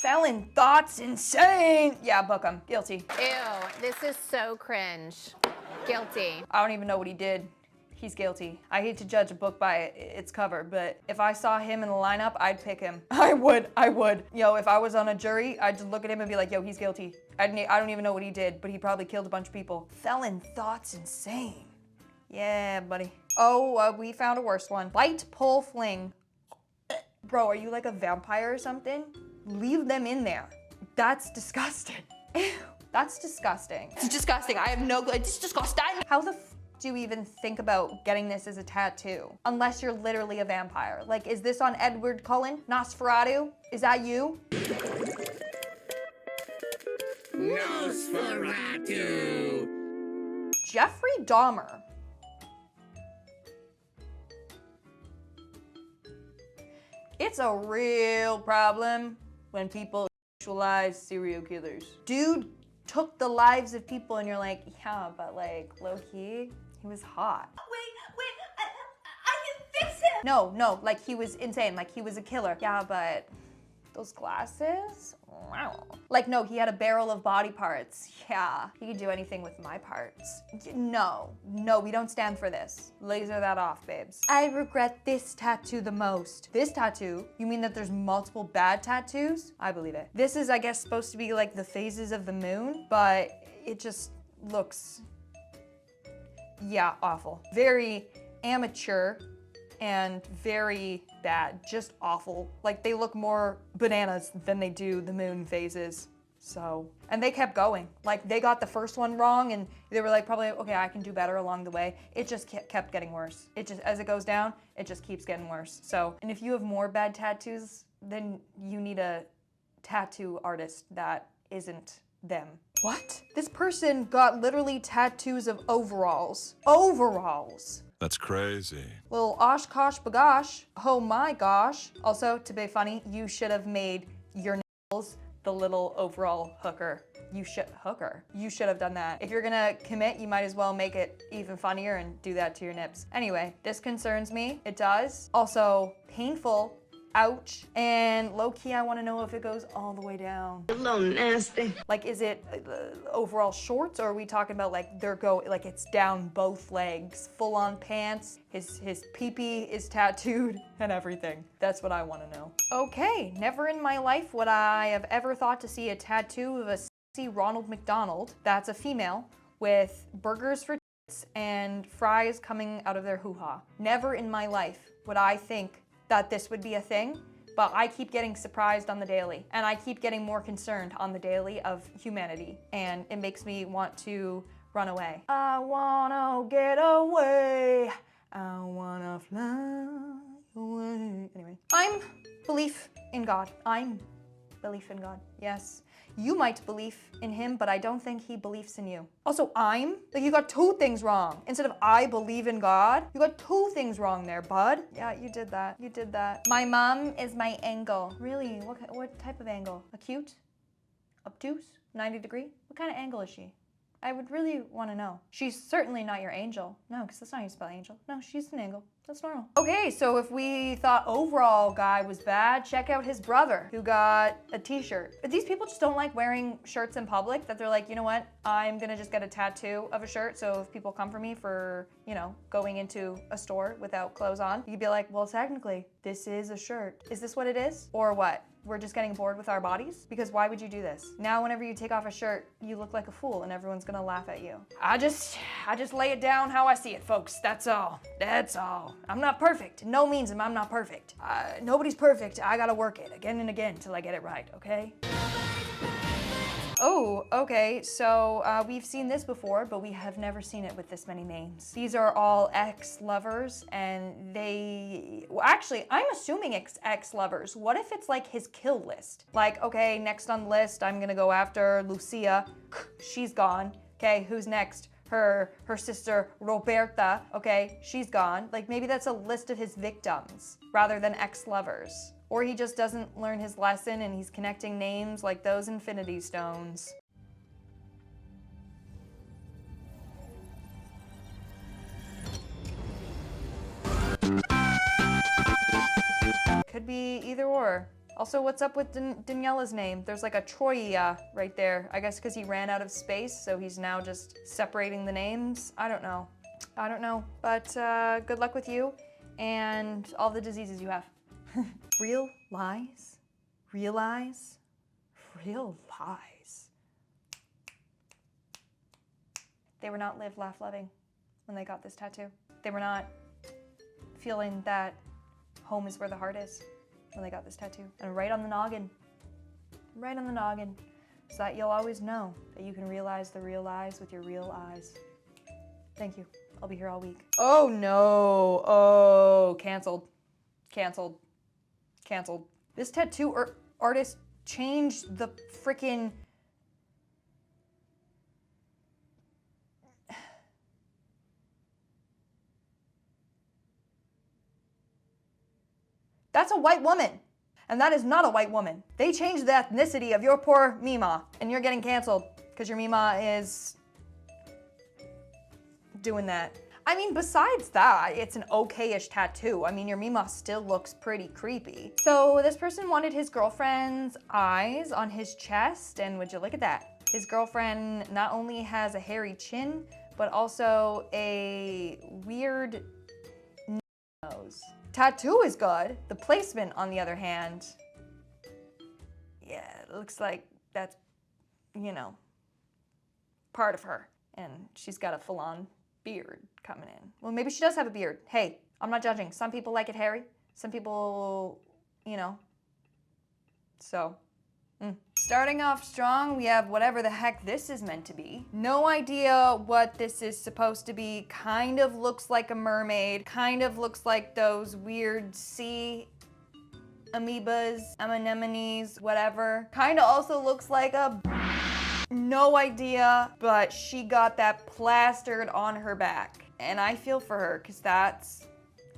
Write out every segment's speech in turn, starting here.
Felon thoughts insane. Yeah, book him. Guilty. Ew, this is so cringe. Guilty. I don't even know what he did. He's guilty. I hate to judge a book by its cover, but if I saw him in the lineup, I'd pick him. I would. Yo, if I was on a jury, I'd just look at him and be like, yo, he's guilty. I don't even know what he did, but he probably killed a bunch of people. Felon thoughts insane. Yeah, buddy. Oh, we found a worse one. Bite, pull, fling. Bro, are you like a vampire or something? Leave them in there. That's disgusting. Ew, that's disgusting. It's disgusting. I have no good. It's disgusting. How the f do you even think about getting this as a tattoo? Unless you're literally a vampire. Like, is this on Edward Cullen? Nosferatu? Is that you? Nosferatu. Jeffrey Dahmer. It's a real problem when people sexualize serial killers. Dude took the lives of people and you're like, yeah, but like low-key, he was hot. Wait, I can fix him! No, like he was insane, like he was a killer. Yeah, but those glasses? Wow. Like, no, he had a barrel of body parts. Yeah, he could do anything with my parts. No, we don't stand for this. Laser that off, babes. I regret this tattoo the most. This tattoo? You mean that there's multiple bad tattoos? I believe it. This is, I guess, supposed to be like the phases of the moon, but it just looks, yeah, awful. Very amateur and very bad, just awful. Like they look more bananas than they do the moon phases. So, and they kept going. Like they got the first one wrong and they were like, probably, okay, I can do better along the way. It just kept getting worse. It just, as it goes down, it just keeps getting worse. So, and if you have more bad tattoos, then you need a tattoo artist that isn't them. What? This person got literally tattoos of overalls. Overalls. That's crazy. Little Oshkosh bagosh. Oh my gosh. Also, to be funny, you should have made your nails the little overall hooker. You should have done that. If you're gonna commit, you might as well make it even funnier and do that to your nips. Anyway, this concerns me. It does. Also, painful. Ouch. And low-key, I want to know if it goes all the way down. A little nasty. Like, is it overall shorts, or are we talking about like like it's down both legs, full-on pants, his pee-pee is tattooed and everything? That's what I want to know. Okay, never in my life would I have ever thought to see a tattoo of a sexy Ronald McDonald, that's a female, with burgers for tits and fries coming out of their hoo-ha. Never in my life would I think that this would be a thing, but I keep getting surprised on the daily, and I keep getting more concerned on the daily of humanity, and it makes me want to run away. I wanna get away, I wanna fly away. Anyway, I'm belief in God. I'm belief in God, yes. You might believe in him, but I don't think he believes in you. Also, like you got two things wrong. Instead of I believe in God, you got two things wrong there, bud. Yeah, you did that. You did that. My mom is my angle. Really? What type of angle? Acute? Obtuse? 90 degree? What kind of angle is she? I would really want to know. She's certainly not your angel. No, because that's not how you spell angel. No, she's an angle. That's normal. Okay, so if we thought overall guy was bad, check out his brother who got a t-shirt. But these people just don't like wearing shirts in public, that they're like, you know what? I'm gonna just get a tattoo of a shirt, so if people come for me for, you know, going into a store without clothes on, you'd be like, well, technically, this is a shirt. Is this what it is? Or what? We're just getting bored with our bodies? Because why would you do this? Now whenever you take off a shirt, you look like a fool and everyone's gonna laugh at you. I just lay it down how I see it, folks. That's all. That's all. I'm not perfect. No means I'm not perfect. Nobody's perfect. I gotta work it again and again till I get it right, okay? Oh, okay, so we've seen this before, but we have never seen it with this many names. These are all ex-lovers, and well, actually, I'm assuming ex-lovers. What if it's like his kill list? Like, okay, next on the list, I'm gonna go after Lucia. She's gone. Okay, who's next? Her sister, Roberta. Okay, she's gone. Like, maybe that's a list of his victims, rather than ex-lovers. Or he just doesn't learn his lesson and he's connecting names like those infinity stones. Could be either or. Also, what's up with Daniela's name? There's like a Troya right there. I guess because he ran out of space, so he's now just separating the names. I don't know. I don't know. But good luck with you and all the diseases you have. Real lies? Realize? Real lies. They were not live, laugh, loving when they got this tattoo. They were not feeling that home is where the heart is when they got this tattoo. And right on the noggin, so that you'll always know that you can realize the real lies with your real eyes. Thank you. I'll be here all week. Oh no, oh, canceled, canceled, canceled. This tattoo artist changed the frickin' That's a white woman. And that is not a white woman. They changed the ethnicity of your poor Mima. And you're getting canceled because your Mima is doing that. I mean, besides that, it's an okay-ish tattoo. I mean, your Mima still looks pretty creepy. So this person wanted his girlfriend's eyes on his chest, and would you look at that? His girlfriend not only has a hairy chin, but also a weird nose. Tattoo is good. The placement, on the other hand, yeah, it looks like that's, you know, part of her. And she's got a full-on beard coming in. Well, maybe she does have a beard. Hey, I'm not judging. Some people like it hairy. Some people, you know, so. Starting off strong, we have whatever the heck this is meant to be. No idea what this is supposed to be. Kind of looks like a mermaid. Kind of looks like those weird sea amoebas, anemones, whatever. Kind of also looks like a... No idea, but she got that plastered on her back. And I feel for her, because that's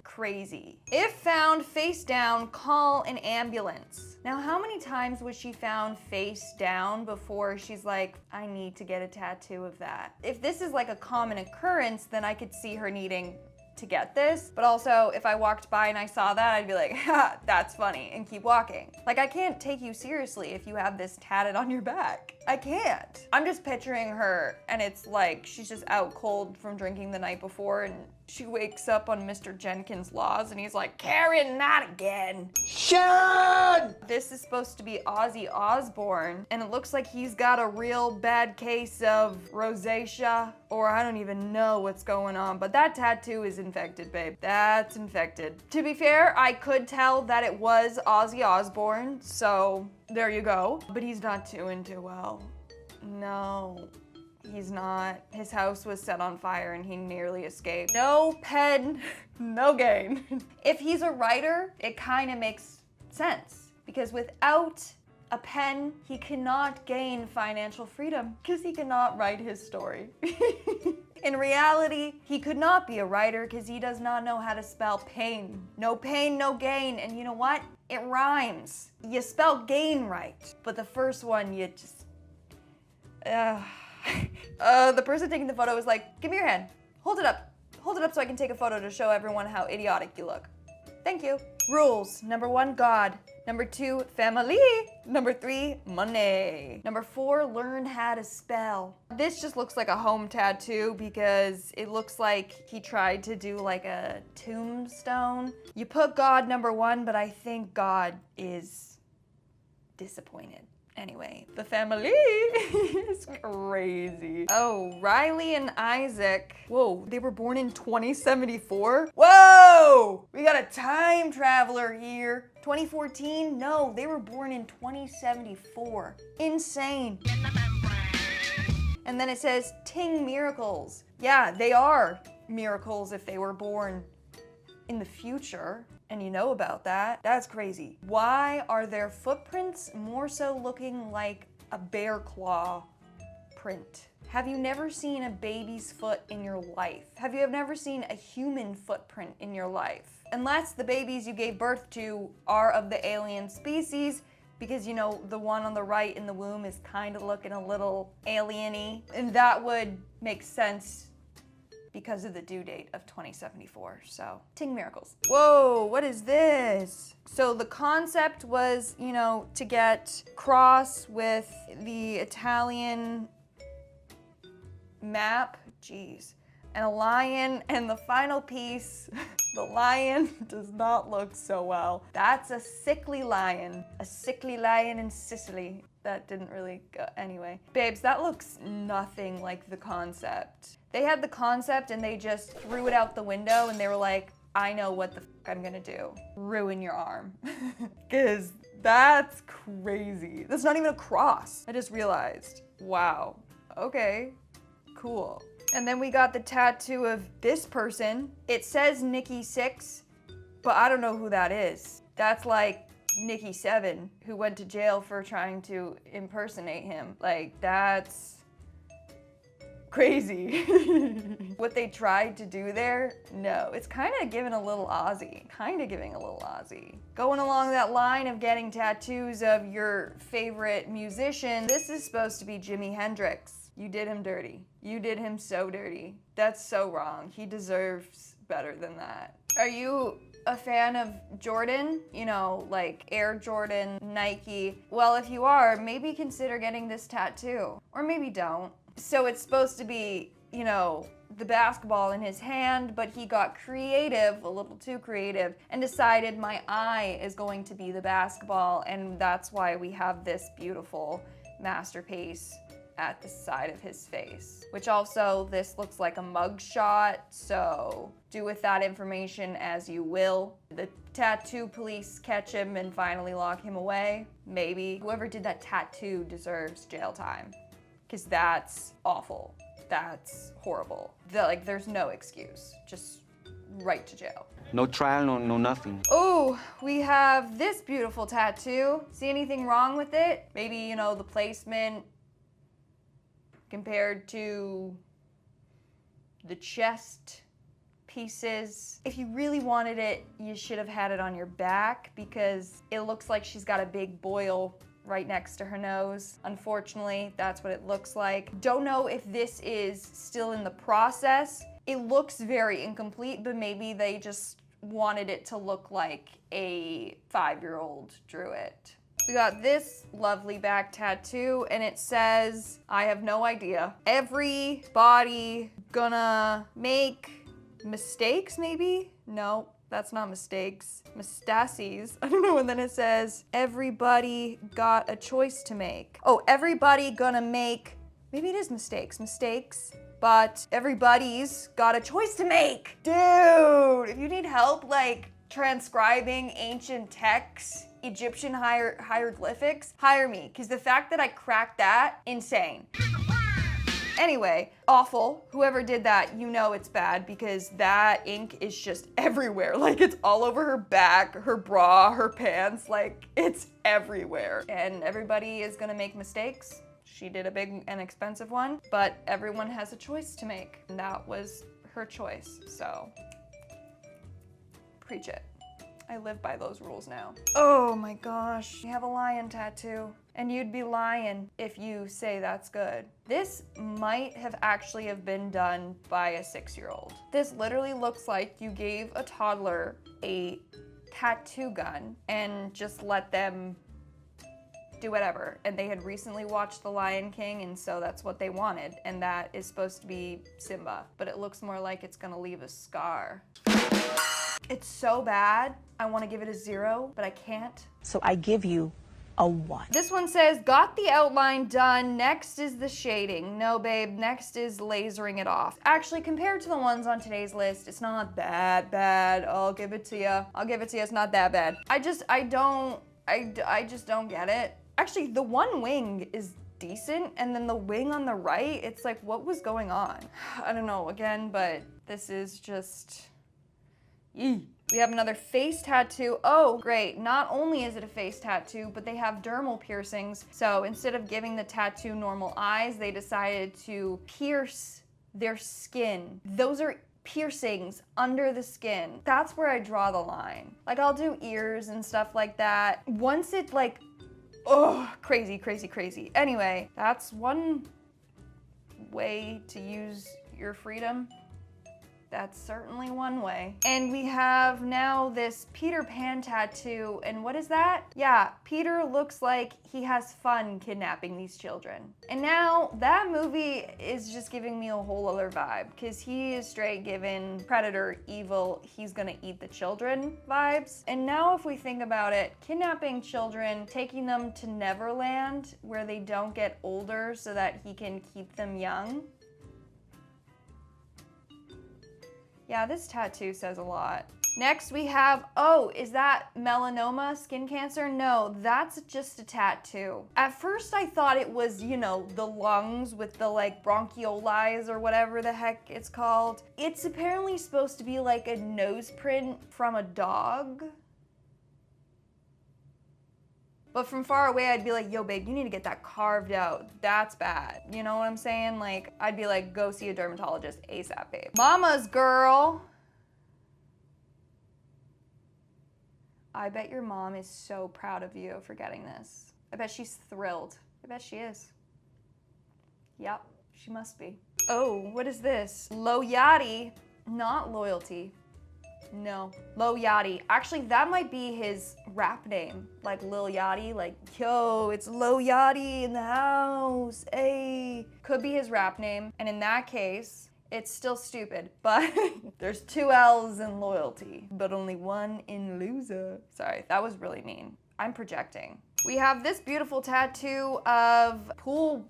crazy. If found face down, call an ambulance. Now, how many times was she found face down before she's like, I need to get a tattoo of that? If this is like a common occurrence, then I could see her needing to get this. But also, if I walked by and I saw that, I'd be like, ha, that's funny, and keep walking. Like, I can't take you seriously if you have this tatted on your back. I can't. I'm just picturing her, and it's like she's just out cold from drinking the night before, and she wakes up on Mr. Jenkins' Laws, and he's like, Karen, not again. Sharon! This is supposed to be Ozzy Osbourne, and it looks like he's got a real bad case of rosacea, or I don't even know what's going on, but that tattoo is infected, babe. That's infected. To be fair, I could tell that it was Ozzy Osbourne, so there you go. But he's not doing too well. No. He's not. His house was set on fire and he nearly escaped. No pen, no gain. If he's a writer, it kind of makes sense because without a pen, he cannot gain financial freedom because he cannot write his story. In reality, he could not be a writer because he does not know how to spell pain. No pain, no gain. And you know what? It rhymes. You spell gain right, but the first one, you just... the person taking the photo was like, give me your hand. Hold it up. Hold it up so I can take a photo to show everyone how idiotic you look. Thank you. Rules. Number 1, God. Number 2, family. Number 3, money. Number 4, learn how to spell. This just looks like a home tattoo because it looks like he tried to do like a tombstone. You put God number 1, but I think God is disappointed. Anyway, the family is crazy. Oh, Riley and Isaac. Whoa, they were born in 2074? Whoa! We got a time traveler here. 2014? No, they were born in 2074. Insane. And then it says, Ting miracles. Yeah, they are miracles if they were born in the future. And you know about that. That's crazy. Why are their footprints more so looking like a bear claw print? Have you never seen a baby's foot in your life? Have you never seen a human footprint in your life? Unless the babies you gave birth to are of the alien species, because you know, the one on the right in the womb is kind of looking a little alien-y. And that would make sense because of the due date of 2074. So, ting miracles. Whoa, what is this? So the concept was, you know, to get cross with the Italian map, jeez, and a lion, and the final piece, the lion does not look so well. That's a sickly lion in Sicily. That didn't really go, anyway. Babes, that looks nothing like the concept. They had the concept and they just threw it out the window and they were like, I know what the I'm gonna do. Ruin your arm. Cause that's crazy. That's not even a cross. I just realized. Wow, okay, cool. And then we got the tattoo of this person. It says Nikki 6, but I don't know who that is. That's like Nikki 7, who went to jail for trying to impersonate him. Like, that's crazy. What they tried to do there, no. It's kind of giving a little Aussie. Going along that line of getting tattoos of your favorite musician, this is supposed to be Jimi Hendrix. You did him dirty. You did him so dirty. That's so wrong. He deserves better than that. Are you a fan of Jordan? You know, like Air Jordan, Nike. Well, if you are, maybe consider getting this tattoo. Or maybe don't. So it's supposed to be, you know, the basketball in his hand, but he got creative, a little too creative, and decided my eye is going to be the basketball, and that's why we have this beautiful masterpiece at the side of his face. Which also, this looks like a mug shot, so do with that information as you will. The tattoo police catch him and finally lock him away. Maybe. Whoever did that tattoo deserves jail time. Because that's awful. That's horrible. There's no excuse. Just right to jail. No trial, no nothing. Oh, we have this beautiful tattoo. See anything wrong with it? Maybe, you know, the placement compared to the chest pieces. If you really wanted it, you should have had it on your back because it looks like she's got a big boil right next to her nose. Unfortunately, that's what it looks like. Don't know if this is still in the process. It looks very incomplete, but maybe they just wanted it to look like a 5-year-old drew it. We got this lovely back tattoo and it says, I have no idea. Everybody gonna make mistakes, maybe? No, that's not mistakes. Metastases. I don't know. And then it says, everybody got a choice to make. Oh, everybody gonna make, maybe it is mistakes, but everybody's got a choice to make. Dude, if you need help, like, transcribing ancient texts, Egyptian hieroglyphics, hire me, because the fact that I cracked that, insane. Anyway, awful. Whoever did that, you know it's bad because that ink is just everywhere. Like, it's all over her back, her bra, her pants, like, it's everywhere. And everybody is gonna make mistakes. She did a big and expensive one, but everyone has a choice to make. And that was her choice, so preach it. I live by those rules now. Oh my gosh, you have a lion tattoo. And you'd be lying if you say that's good. This might have actually have been done by a 6-year-old. This literally looks like you gave a toddler a tattoo gun and just let them do whatever. And they had recently watched The Lion King, and so that's what they wanted. And that is supposed to be Simba, but it looks more like it's gonna leave a scar. It's so bad, I wanna give it a 0, but I can't. So I give you a 1. This one says, got the outline done, next is the shading. No babe, next is lasering it off. Actually, compared to the ones on today's list, it's not that bad. I'll give it to you. It's not that bad. I just don't get it. Actually, the one wing is decent, and then the wing on the right, it's like, what was going on? I don't know, again, but this is just, yee. We have another face tattoo. Oh, great. Not only is it a face tattoo, but they have dermal piercings. So instead of giving the tattoo normal eyes, they decided to pierce their skin. Those are piercings under the skin. That's where I draw the line. Like, I'll do ears and stuff like that. Once it like, oh, crazy, crazy, crazy. Anyway, that's one way to use your freedom. That's certainly one way. And we have now this Peter Pan tattoo, and what is that? Yeah, Peter looks like he has fun kidnapping these children. And now that movie is just giving me a whole other vibe, because he is straight given predator, evil, he's gonna eat the children vibes. And now if we think about it, kidnapping children, taking them to Neverland where they don't get older so that he can keep them young. Yeah, this tattoo says a lot. Next we have, oh, is that melanoma, skin cancer? No, that's just a tattoo. At first I thought it was, you know, the lungs with the like bronchioles or whatever the heck it's called. It's apparently supposed to be like a nose print from a dog. But from far away, I'd be like, yo, babe, you need to get that carved out. That's bad. You know what I'm saying? Like, I'd be like, go see a dermatologist ASAP, babe. Mama's girl. I bet your mom is so proud of you for getting this. I bet she's thrilled. I bet she is. Yep, she must be. Oh, what is this? Loyalty, not loyalty. No, Lil Yachty. Actually, that might be his rap name, like Lil Yachty, like, yo, it's Lil Yachty in the house, ayy. Could be his rap name, and in that case, it's still stupid, but there's 2 L's in loyalty, but only 1 in loser. Sorry, that was really mean. I'm projecting. We have this beautiful tattoo of pool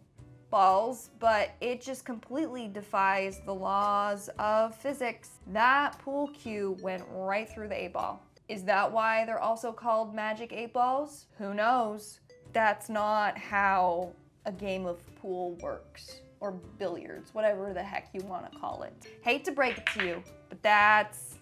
balls, but it just completely defies the laws of physics. That pool cue went right through the 8-ball. Is that why they're also called magic 8 balls? Who knows? That's not how a game of pool works, or billiards, whatever the heck you want to call it. Hate to break it to you, but that's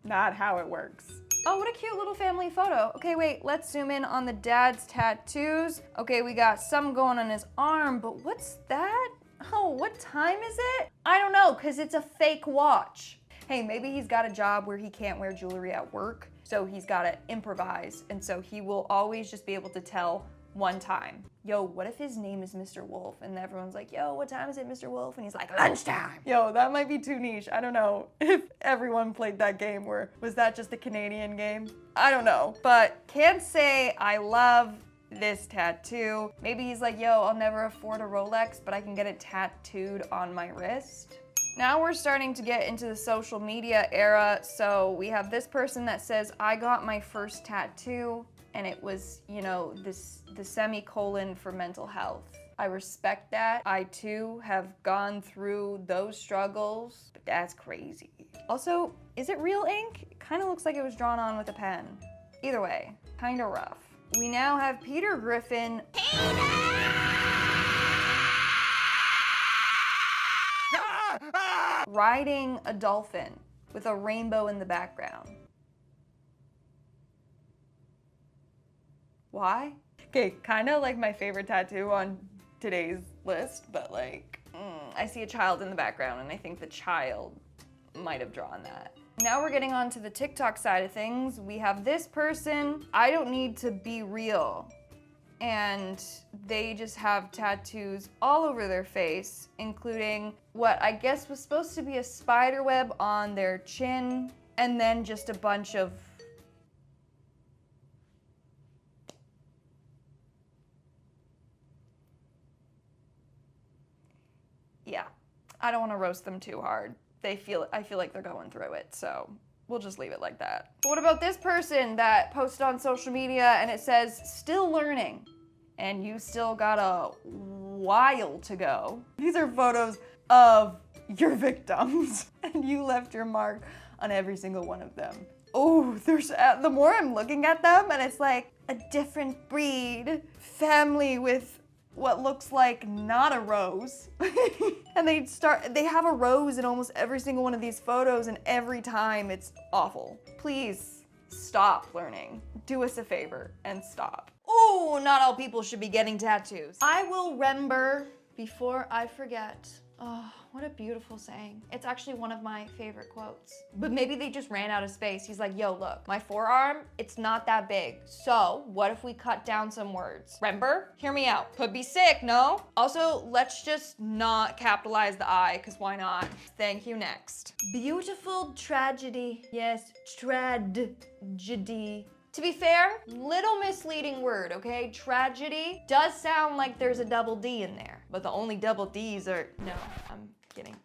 not how it works. Oh, what a cute little family photo. Okay, wait, let's zoom in on the dad's tattoos. Okay, we got some going on his arm, but what's that? Oh, what time is it? I don't know, because it's a fake watch. Hey, maybe he's got a job where he can't wear jewelry at work, so he's got to improvise, and so he will always just be able to tell one time. Yo, what if his name is Mr. Wolf and everyone's like, yo, what time is it, Mr. Wolf? And he's like, lunchtime. Yo, that might be too niche. I don't know if everyone played that game, or was that just a Canadian game? I don't know, but can't say I love this tattoo. Maybe he's like, yo, I'll never afford a Rolex, but I can get it tattooed on my wrist. Now we're starting to get into the social media era, so we have this person that says, I got my first tattoo, and it was, you know, the semicolon for mental health. I respect that. I too have gone through those struggles, but that's crazy. Also, is it real ink? It kind of looks like it was drawn on with a pen. Either way, kind of rough. We now have Peter Griffin riding a dolphin with a rainbow in the background. Why? Okay, kind of like my favorite tattoo on today's list, but like, I see a child in the background and I think the child might have drawn that. Now we're getting on to the TikTok side of things. We have this person, I don't need to be real. And they just have tattoos all over their face, including what I guess was supposed to be a spider web on their chin, and then just a bunch of yeah, I don't want to roast them too hard. I feel like they're going through it, so we'll just leave it like that. But what about this person that posted on social media and it says, still learning, and you still got a while to go. These are photos of your victims, and you left your mark on every single one of them. Oh, the more I'm looking at them, and it's like a different breed, family with what looks like not a rose. And they have a rose in almost every single one of these photos, and every time it's awful. Please stop learning. Do us a favor and stop. Oh, not all people should be getting tattoos. I will remember before I forget. Oh, what a beautiful saying. It's actually one of my favorite quotes. But maybe they just ran out of space. He's like, yo, look, my forearm, it's not that big. So what if we cut down some words? Remember? Hear me out. Could be sick, no? Also, let's just not capitalize the I, because why not? Thank you, next. Beautiful tragedy. Yes, tragedy. To be fair, little misleading word, okay? Tragedy does sound like there's a double D in there, but the only double Ds are, no, I'm kidding.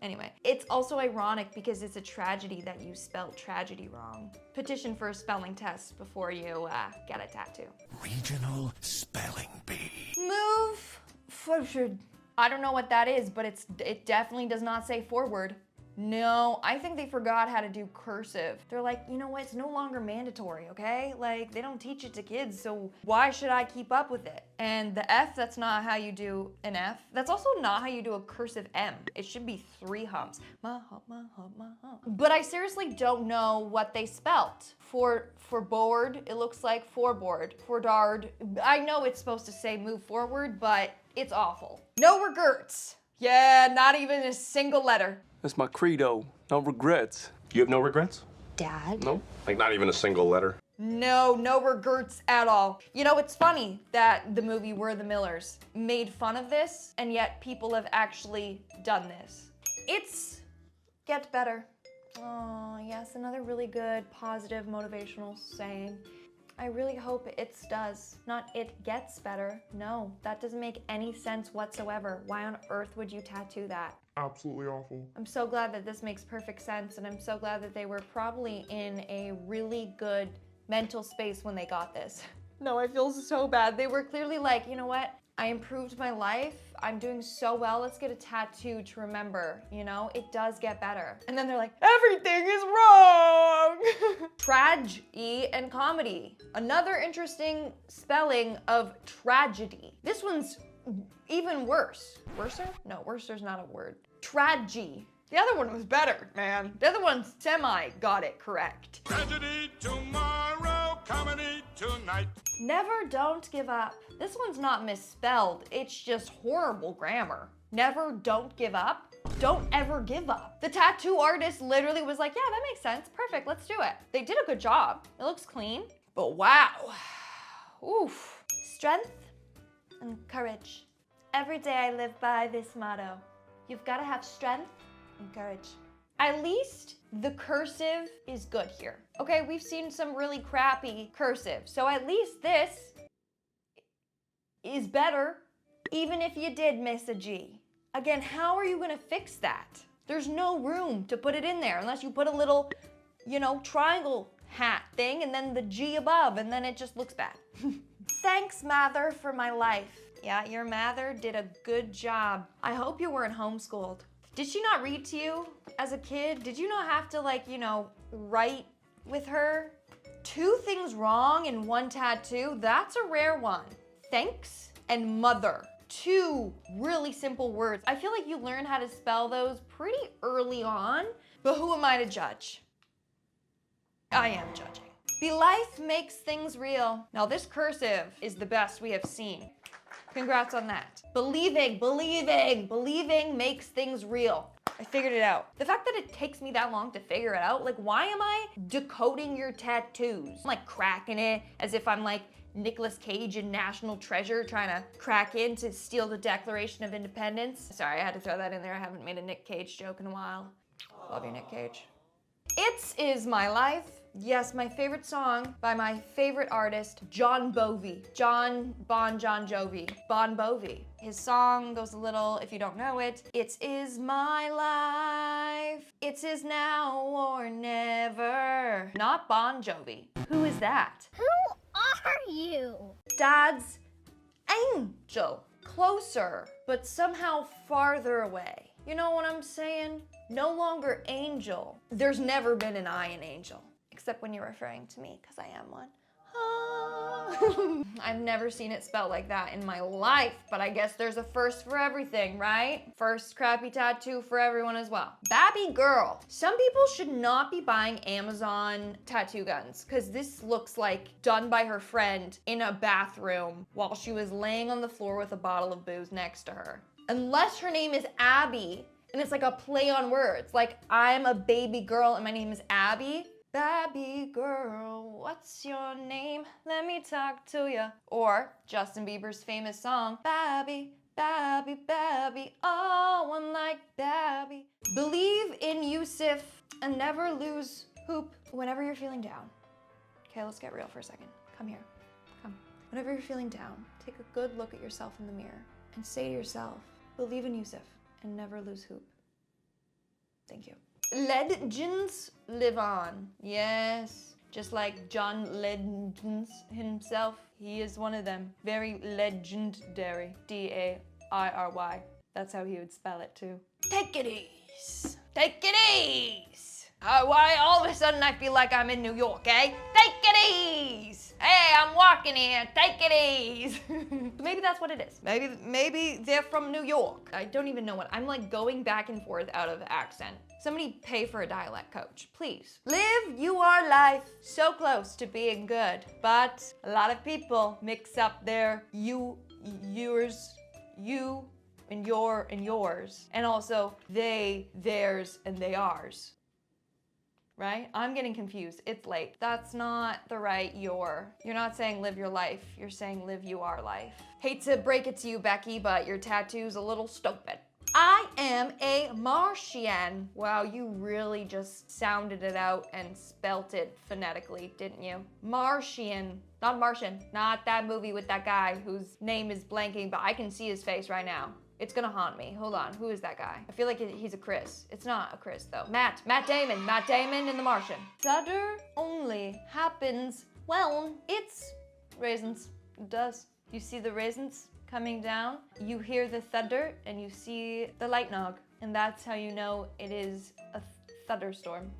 Anyway, it's also ironic because it's a tragedy that you spelled tragedy wrong. Petition for a spelling test before you get a tattoo. Regional Spelling Bee. Move forward. I don't know what that is, but it definitely does not say forward. No, I think they forgot how to do cursive. They're like, you know what, it's no longer mandatory, okay? Like, they don't teach it to kids, so why should I keep up with it? And the F, that's not how you do an F. That's also not how you do a cursive M. It should be 3 humps. My hump, my hump, my hump. But I seriously don't know what they spelt. For board, it looks like forboard. For dard, I know it's supposed to say move forward, but it's awful. No regrets. Yeah, not even a single letter. That's my credo. No regrets. You have no regrets? Dad? No? Like not even a single letter? No regrets at all. You know, it's funny that the movie We're the Millers made fun of this, and yet people have actually done this. It's get better. Oh, yes, another really good, positive, motivational saying. I really hope it does, not it gets better. No, that doesn't make any sense whatsoever. Why on earth would you tattoo that? Absolutely awful. I'm so glad that this makes perfect sense, and I'm so glad that they were probably in a really good mental space when they got this. No, I feel so bad. They were clearly like, you know what? I improved my life. I'm doing so well. Let's get a tattoo to remember, you know? It does get better. And then they're like, everything is wrong! Tragedy and comedy. Another interesting spelling of tragedy. This one's even worse. Worser? No, worser's not a word. Tragedy. The other one was better, man. The other one got it correct. Tragedy tomorrow, comedy tonight. Never, don't give up. This one's not misspelled, it's just horrible grammar. Never, don't give up. Don't ever give up. The tattoo artist literally was like, yeah, that makes sense. Perfect, let's do it. They did a good job. It looks clean, but wow. Oof. Strength and courage. Every day I live by this motto. You've got to have strength and courage. At least the cursive is good here. Okay, we've seen some really crappy cursive, so at least this is better, even if you did miss a G. Again, how are you gonna fix that? There's no room to put it in there unless you put a little, you know, triangle hat thing and then the G above, and then it just looks bad. Thanks, Mather, for my life. Yeah, your Mather did a good job. I hope you weren't homeschooled. Did she not read to you as a kid? Did you not have to, like, you know, write with her? 2 things wrong in 1 tattoo, that's a rare one. Thanks and mother. 2 really simple words. I feel like you learn how to spell those pretty early on, but who am I to judge? I am judging. Be life makes things real. Now this cursive is the best we have seen. Congrats on that. Believing makes things real. I figured it out. The fact that it takes me that long to figure it out, like, why am I decoding your tattoos? I'm like cracking it as if I'm like Nicolas Cage in National Treasure trying to crack in to steal the Declaration of Independence. Sorry, I had to throw that in there. I haven't made a Nick Cage joke in a while. Love you, Nick Cage. It Is My Life. Yes, my favorite song by my favorite artist, John Bovi. Bon Bovi. His song goes a little, if you don't know it, it is my life. It is now or never. Not Bon Jovi. Who is that? Who are you? Dad's angel. Closer, but somehow farther away. You know what I'm saying? No longer angel. There's never been an I in angel. Except when you're referring to me, because I am one. I've never seen it spelled like that in my life, but I guess there's a first for everything, right? First crappy tattoo for everyone as well. Babby girl. Some people should not be buying Amazon tattoo guns, because this looks like done by her friend in a bathroom while she was laying on the floor with a bottle of booze next to her. Unless her name is Abby, and it's like a play on words. Like, I'm a baby girl and my name is Abby. Baby girl, what's your name? Let me talk to ya. Or Justin Bieber's famous song, Babby, Babby, Babby, oh, I'm like Babby. Believe in Yusuf and never lose hope whenever you're feeling down. Okay, let's get real for a second. Come here, come. Whenever you're feeling down, take a good look at yourself in the mirror and say to yourself, believe in Yusuf and never lose hope. Thank you. Legends live on. Yes, just like John Legend himself. He is one of them. Very legendary. D-A-I-R-Y. That's how he would spell it too. Take it easy. Take it easy. Why all of a sudden I feel like I'm in New York, eh? Take it easy. Hey, I'm walking here. Take it easy. Maybe that's what it is. Maybe they're from New York. I don't even know what. I'm like going back and forth out of accent. Somebody pay for a dialect coach, please. Live your life. So close to being good, but a lot of people mix up their yours, you, and your, and yours, and also they, theirs, and they ours. Right? I'm getting confused. It's late. That's not the right your. You're not saying live your life. You're saying live you are life. Hate to break it to you, Becky, but your tattoo's a little stupid. I am a Martian. Wow, you really just sounded it out and spelt it phonetically, didn't you? Martian. Not Martian. Not that movie with that guy whose name is blanking, but I can see his face right now. It's gonna haunt me. Hold on, who is that guy? I feel like he's a Chris. It's not a Chris though. Matt Damon in The Martian. Stutter only happens when it's raisins. It does. You see the raisins coming down, you hear the thunder, and you see the lightnog. And that's how you know it is a thunderstorm.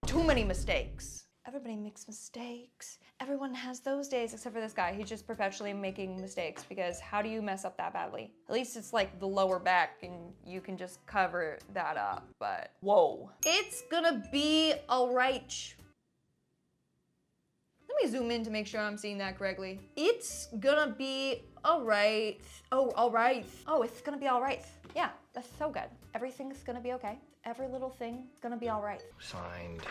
Too many mistakes. Everybody makes mistakes. Everyone has those days except for this guy. He's just perpetually making mistakes because how do you mess up that badly? At least it's like the lower back and you can just cover that up, but whoa. It's gonna be all right. Let me zoom in to make sure I'm seeing that correctly. It's gonna be all right. Oh, all right. Oh, it's gonna be all right. Yeah, that's so good. Everything's gonna be okay. Every little thing is gonna be all right. Signed,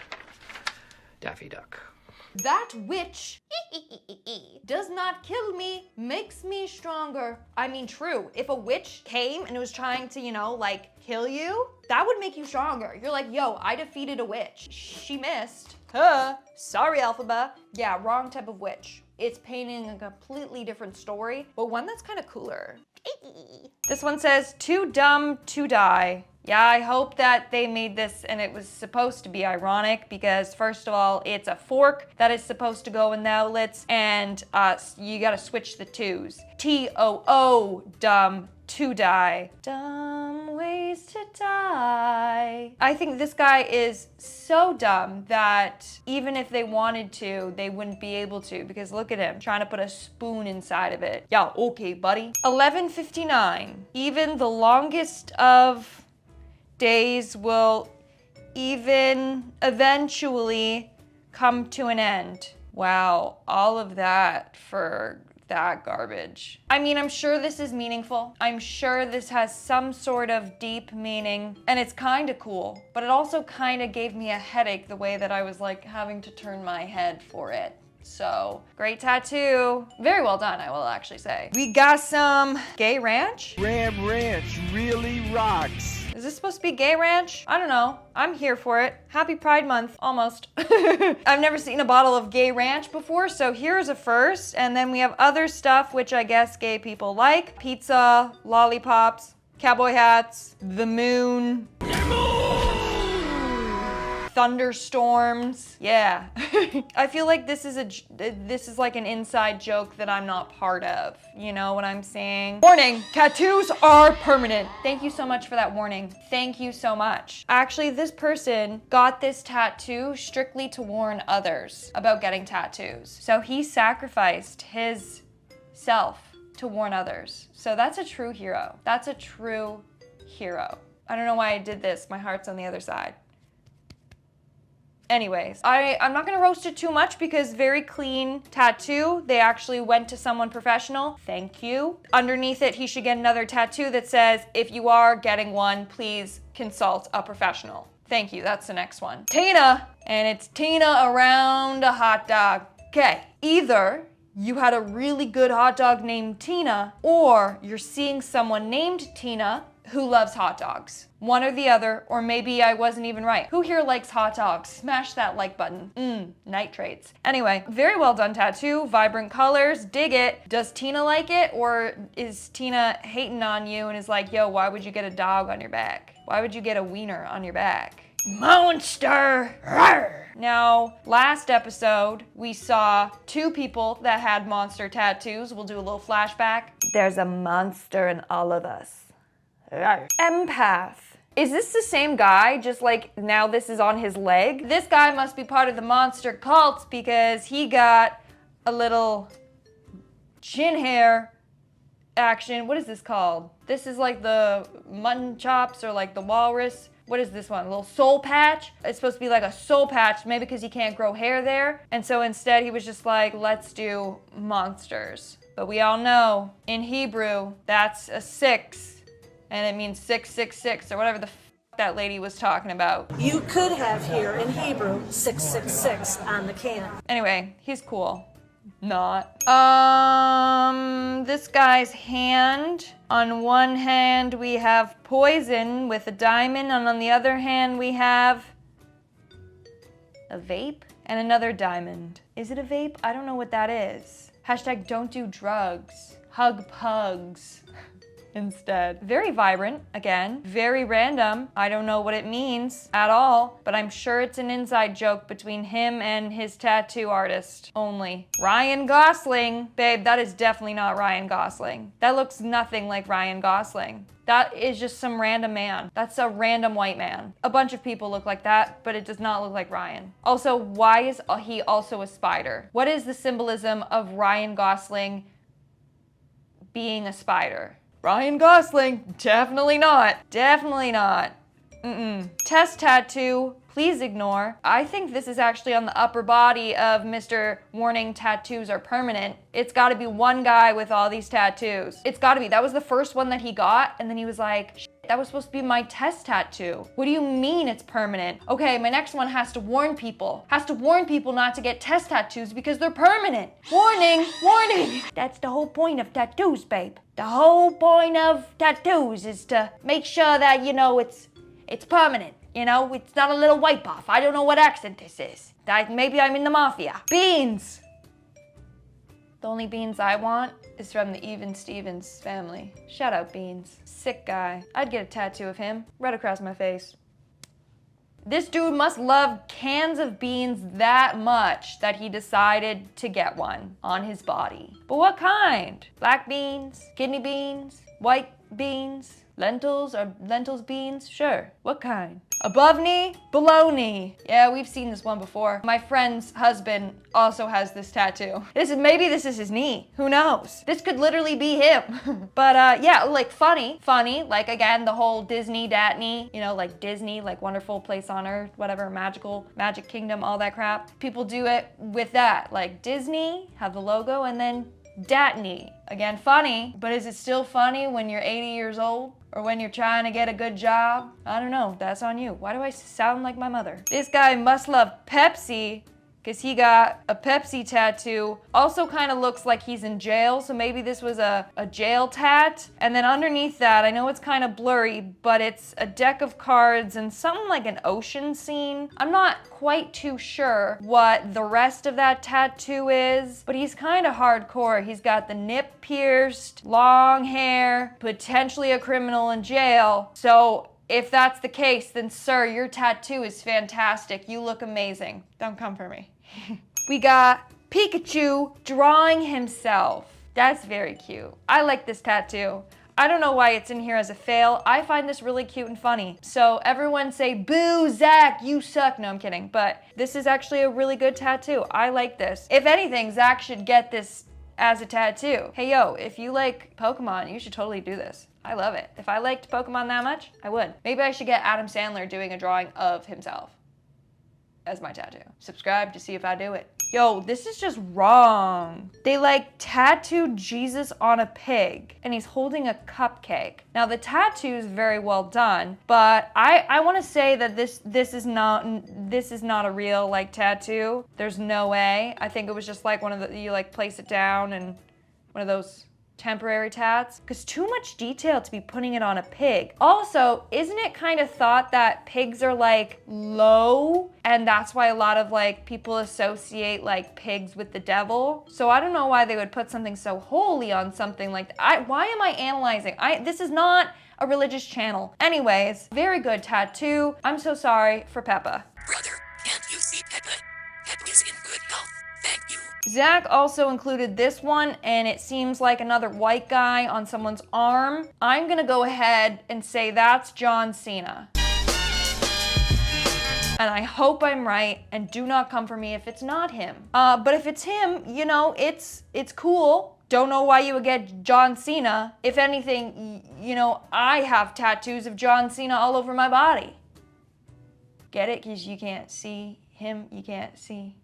Daffy Duck. That which does not kill me makes me stronger. I mean, true. If a witch came and was trying to, you know, like kill you, that would make you stronger. You're like, yo, I defeated a witch. She missed. Sorry, Alphaba. Yeah, wrong type of witch. It's painting a completely different story, but one that's kind of cooler. This one says, too dumb to die. Yeah, I hope that they made this and it was supposed to be ironic because first of all, it's a fork that is supposed to go in the outlets and you gotta switch the twos. T-O-O, dumb to die. Dumb ways to die. I think this guy is so dumb that even if they wanted to, they wouldn't be able to because look at him trying to put a spoon inside of it. Yeah, okay, buddy. 11:59. Even the longest of days will even eventually come to an end. Wow, all of that for that garbage. I mean, I'm sure this is meaningful. I'm sure this has some sort of deep meaning and it's kind of cool, but it also kind of gave me a headache the way that I was like having to turn my head for it. So, great tattoo. Very well done, I will actually say. We got some Gay Ranch. Ram Ranch really rocks. Is this supposed to be Gay Ranch? I don't know. I'm here for it. Happy Pride Month, almost. I've never seen a bottle of Gay Ranch before, so here's a first. And then we have other stuff, which I guess gay people like. Pizza, lollipops, cowboy hats, the moon. Thunderstorms. Yeah. I feel like this is like an inside joke that I'm not part of. You know what I'm saying? Warning, tattoos are permanent. Thank you so much for that warning. Thank you so much. Actually, this person got this tattoo strictly to warn others about getting tattoos. So he sacrificed his self to warn others. So that's a true hero. That's a true hero. I don't know why I did this. My heart's on the other side. Anyways, I'm not gonna roast it too much because very clean tattoo. They actually went to someone professional. Thank you. Underneath it, he should get another tattoo that says, if you are getting one, please consult a professional. Thank you, that's the next one. Tina, and it's Tina around a hot dog. Okay, either you had a really good hot dog named Tina, or you're seeing someone named Tina who loves hot dogs. One or the other, or maybe I wasn't even right. Who here likes hot dogs? Smash that like button. Nitrates. Anyway, very well done tattoo, vibrant colors, dig it. Does Tina like it, or is Tina hating on you and is like, yo, why would you get a dog on your back? Why would you get a wiener on your back? Monster! Rawr! Now, last episode, we saw two people that had monster tattoos. We'll do a little flashback. There's a monster in all of us. Empath. Is this the same guy, just like now this is on his leg? This guy must be part of the monster cult because he got a little chin hair action. What is this called? This is like the mutton chops or like the walrus. What is this one? A little soul patch? It's supposed to be like a soul patch, maybe because he can't grow hair there. And so instead he was just like, let's do monsters. But we all know in Hebrew, that's a 6. And it means 666 or whatever the that lady was talking about. You could have here in Hebrew 666 on the can. Anyway, he's cool. Not. This guy's hand. On one hand we have poison with a diamond, and on the other hand we have a vape and another diamond. Is it a vape? I don't know what that is. Hashtag don't do drugs. Hug pugs. Instead. Very vibrant, again. Very random. I don't know what it means at all, but I'm sure it's an inside joke between him and his tattoo artist only. Ryan Gosling. Babe, that is definitely not Ryan Gosling. That looks nothing like Ryan Gosling. That is just some random man. That's a random white man. A bunch of people look like that, but it does not look like Ryan. Also, why is he also a spider? What is the symbolism of Ryan Gosling being a spider? Ryan Gosling, definitely not. Definitely not. Test tattoo, please ignore. I think this is actually on the upper body of Mr. Warning Tattoos Are Permanent. It's gotta be one guy with all these tattoos. It's gotta be. That was the first one that he got, and then he was like, that was supposed to be my test tattoo. What do you mean it's permanent? Okay, my next one has to warn people. Has to warn people not to get test tattoos because they're permanent. Warning, warning. That's the whole point of tattoos, babe. The whole point of tattoos is to make sure that, you know, it's permanent. You know, it's not a little wipe off. I don't know what accent this is. Maybe I'm in the mafia. Beans. The only beans I want is from the Even Stevens family. Shout out Beans. Sick guy. I'd get a tattoo of him right across my face. This dude must love cans of beans that much that he decided to get one on his body. But what kind? Black beans? Kidney beans? White beans? Lentils or lentils beans? Sure. What kind? Above knee, below knee. Yeah, we've seen this one before. My friend's husband also has this tattoo. Maybe this is his knee. Who knows? This could literally be him. But yeah, like funny. Like again, the whole Disney Datney, you know, like Disney, like Wonderful Place on Earth, whatever, Magic Kingdom, all that crap. People do it with that. Like Disney, have the logo, and then Datney. Again, funny, but is it still funny when you're 80 years old? Or when you're trying to get a good job? I don't know, that's on you. Why do I sound like my mother? This guy must love Pepsi, because he got a Pepsi tattoo. Also kind of looks like he's in jail, so maybe this was a jail tat. And then underneath that, I know it's kind of blurry, but it's a deck of cards and something like an ocean scene. I'm not quite too sure what the rest of that tattoo is, but he's kind of hardcore. He's got the nip pierced, long hair, potentially a criminal in jail. So if that's the case, then sir, your tattoo is fantastic. You look amazing. Don't come for me. We got Pikachu drawing himself. That's very cute. I like this tattoo. I don't know why it's in here as a fail. I find this really cute and funny. So everyone say, boo, Zach, you suck. No, I'm kidding. But this is actually a really good tattoo. I like this. If anything, Zach should get this as a tattoo. Hey, yo, if you like Pokemon, you should totally do this. I love it. If I liked Pokemon that much, I would. Maybe I should get Adam Sandler doing a drawing of himself. as my tattoo. Subscribe to see if I do it. Yo, this is just wrong. They like tattooed Jesus on a pig and he's holding a cupcake. Now the tattoo is very well done, but I want to say that this is not a real like tattoo. There's no way. I think it was just like one of the, you like place it down and one of those temporary tats, because too much detail to be putting it on a pig. Also, isn't it kind of thought that pigs are like low, and that's why a lot of like people associate like pigs with the devil? So I don't know why they would put something so holy on something like that. Why am I analyzing? This is not a religious channel. Anyways, very good tattoo. I'm so sorry for Peppa. Brother, can't you see Peppa? Peppa is in good health. Thank you. Zac also included this one, and it seems like another white guy on someone's arm. I'm gonna go ahead and say that's John Cena. And I hope I'm right, and do not come for me if it's not him. But if it's him, you know, it's cool. Don't know why you would get John Cena. If anything, you know, I have tattoos of John Cena all over my body. Get it? Because you can't see him, you can't see.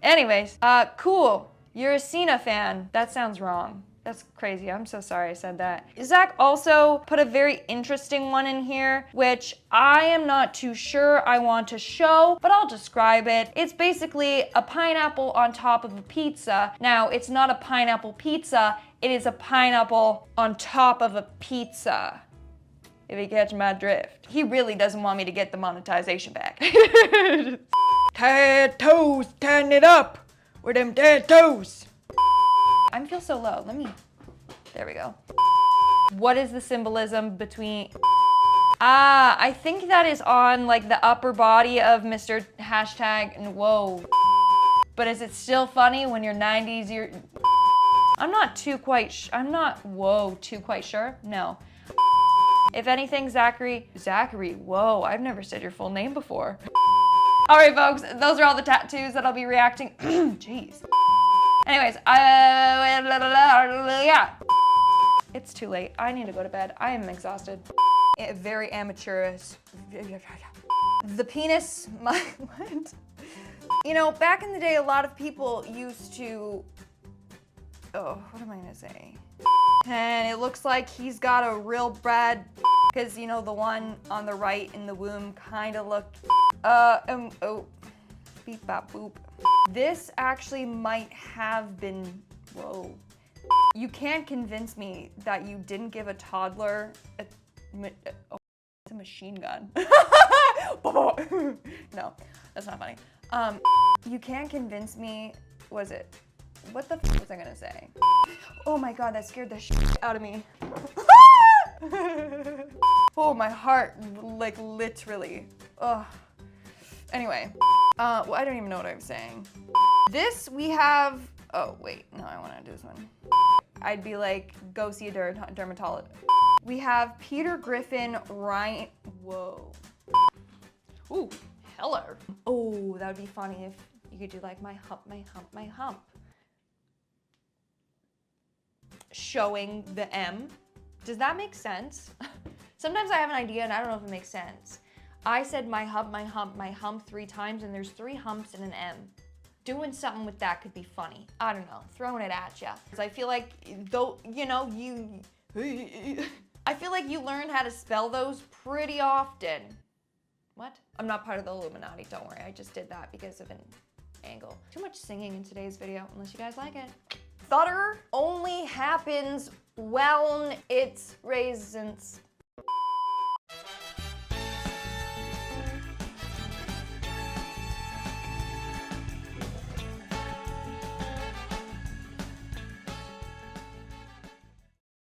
Anyways, cool. You're a Cena fan. That sounds wrong. That's crazy. I'm so sorry I said that. Zac also put a very interesting one in here, which I am not too sure I want to show, but I'll describe it. It's basically a pineapple on top of a pizza. Now, it's not a pineapple pizza. It is a pineapple on top of a pizza. If you catch my drift. He really doesn't want me to get the monetization back. Tattoos, turn it up with them tattoos. I feel so low. There we go. What is the symbolism between? I think that is on like the upper body of Mr. Hashtag and whoa. But is it still funny when you're 90s? I'm not too quite sure. No. If anything, Zachary, whoa, I've never said your full name before. All right, folks, those are all the tattoos that I'll be reacting. Jeez. Anyways, yeah. It's too late. I need to go to bed. I am exhausted. Very amateurish. The penis, what? You know, back in the day, a lot of people used to, oh, what am I gonna say? And it looks like he's got a real bad, because you know, the one on the right in the womb kind of looked, oh, beep bop boop. This actually might have been, whoa. You can't convince me that you didn't give a toddler it's a machine gun. No, that's not funny. You can't convince me, what the f was I gonna say? Oh my God, that scared the shit out of me. Oh, my heart, like literally. Ugh. Anyway, well, I don't even know what I was saying. This we have, oh wait, no, I wanna do this one. I'd be like, go see a dermatologist. We have Peter Griffin, Ryan, whoa. Ooh, Heller. Oh, that would be funny if you could do like my hump, my hump, my hump. Showing the M. Does that make sense? Sometimes I have an idea and I don't know if it makes sense. I said my hump, my hump, my hump 3 times and there's 3 humps and an M. Doing something with that could be funny. I don't know, throwing it at ya. Because I feel like, though, you know, I feel like you learn how to spell those pretty often. What? I'm not part of the Illuminati, don't worry. I just did that because of an angle. Too much singing in today's video, unless you guys like it. Thutter only happens when it's raisins.